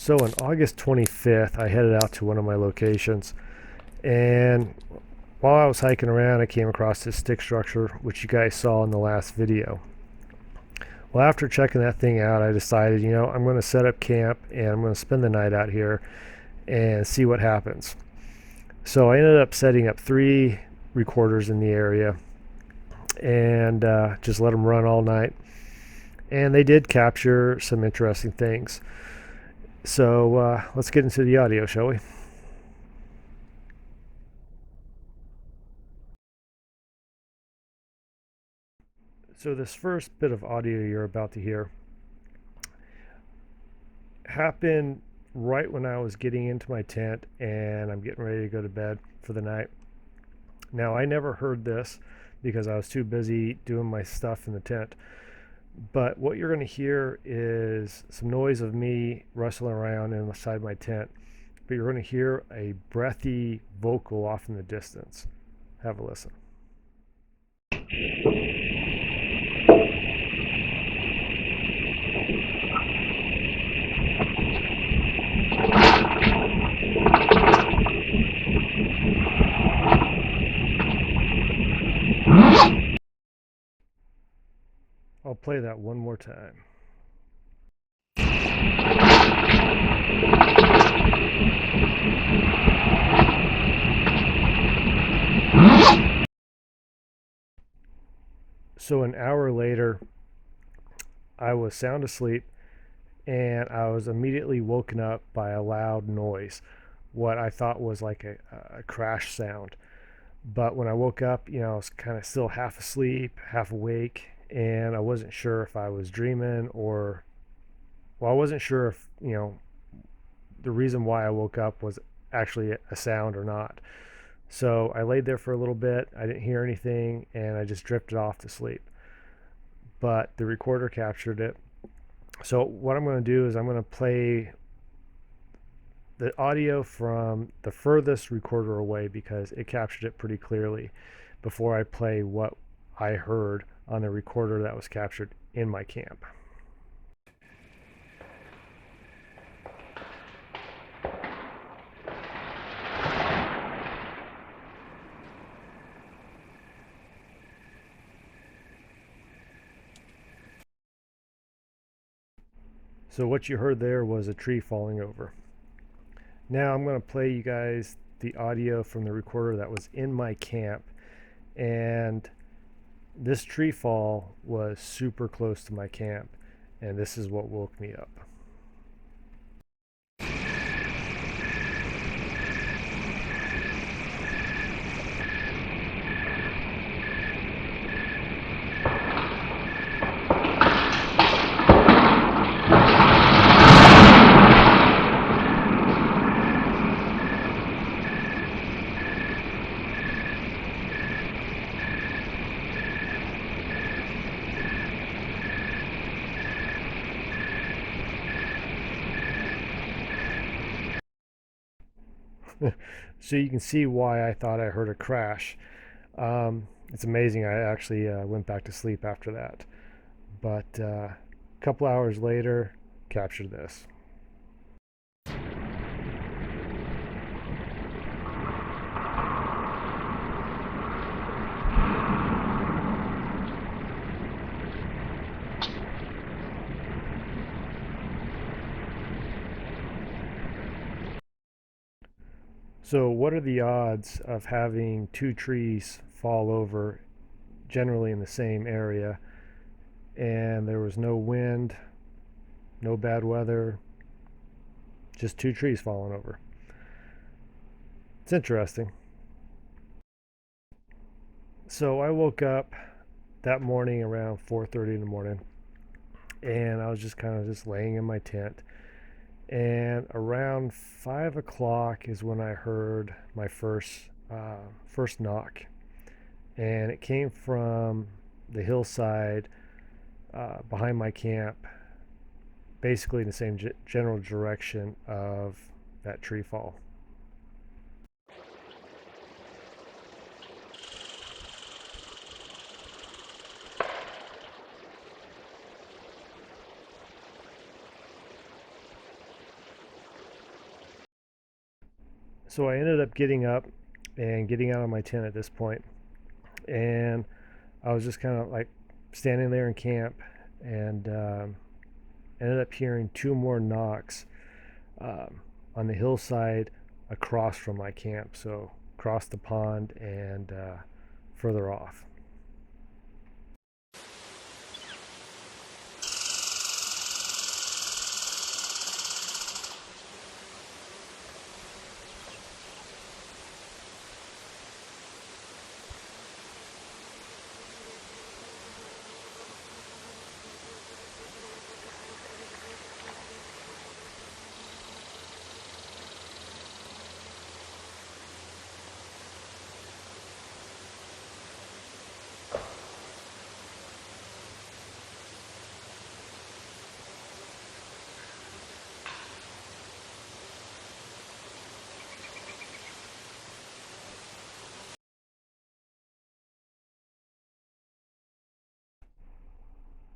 So on August 25th, I headed out to one of my locations, and while I was hiking around, I came across this stick structure, which you guys saw in the last video. Well, after checking that thing out, I decided, I'm going to set up camp and I'm going to spend the night out here and see what happens. So I ended up setting up 3 recorders in the area and just let them run all night. And they did capture some interesting things. So let's get into the audio, shall we? So this first bit of audio you're about to hear happened right when I was getting into my tent and I'm getting ready to go to bed for the night. Now, I never heard this because I was too busy doing my stuff in the tent. But what you're going to hear is some noise of me rustling around inside my tent. But you're going to hear a breathy vocal off in the distance. Have a listen. I'll play that one more time. So an hour later, I was sound asleep and I was immediately woken up by a loud noise, what I thought was like a crash sound. But when I woke up, I was kind of still half asleep, half awake, and I wasn't sure if I was dreaming or, well, I wasn't sure if, the reason why I woke up was actually a sound or not. So I laid there for a little bit. I didn't hear anything, and I just drifted off to sleep. But the recorder captured it. So what I'm going to do is I'm going to play the audio from the furthest recorder away because it captured it pretty clearly before I play what I heard on the recorder that was captured in my camp. So what you heard there was a tree falling over. Now I'm going to play you guys the audio from the recorder that was in my camp, and this tree fall was super close to my camp, and this is what woke me up. So you can see why I thought I heard a crash. It's amazing. I actually went back to sleep after that. But a couple hours later, captured this. So what are the odds of having 2 trees fall over generally in the same area, and there was no wind, no bad weather, just 2 trees falling over? It's interesting. So I woke up that morning around 4:30 in the morning, and I was just kind of just laying in my tent. And around 5 o'clock is when I heard my first knock, and it came from the hillside behind my camp, basically in the same general direction of that tree fall. So I ended up getting up and getting out of my tent at this point, and I was just kind of like standing there in camp, and ended up hearing two more knocks on the hillside across from my camp, so across the pond and further off.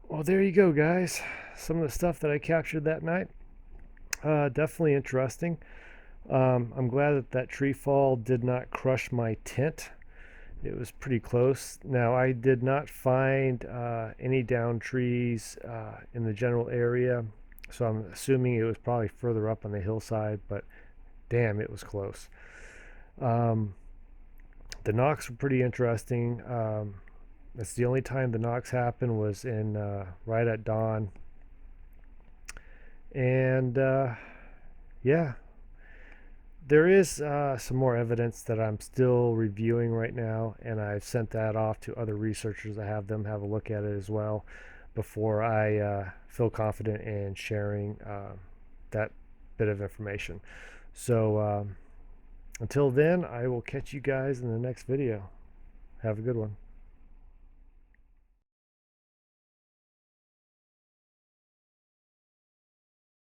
Well, there you go, guys. Some of the stuff that I captured that night. Definitely interesting. I'm glad that that tree fall did not crush my tent. It was pretty close. Now, I did not find any downed trees in the general area, so I'm assuming it was probably further up on the hillside, but damn, it was close. Um, the knocks were pretty interesting. That's the only time the knocks happened was in right at dawn, and yeah, there is some more evidence that I'm still reviewing right now, and I've sent that off to other researchers to have them have a look at it as well before I feel confident in sharing that bit of information. So until then, I will catch you guys in the next video. Have a good one.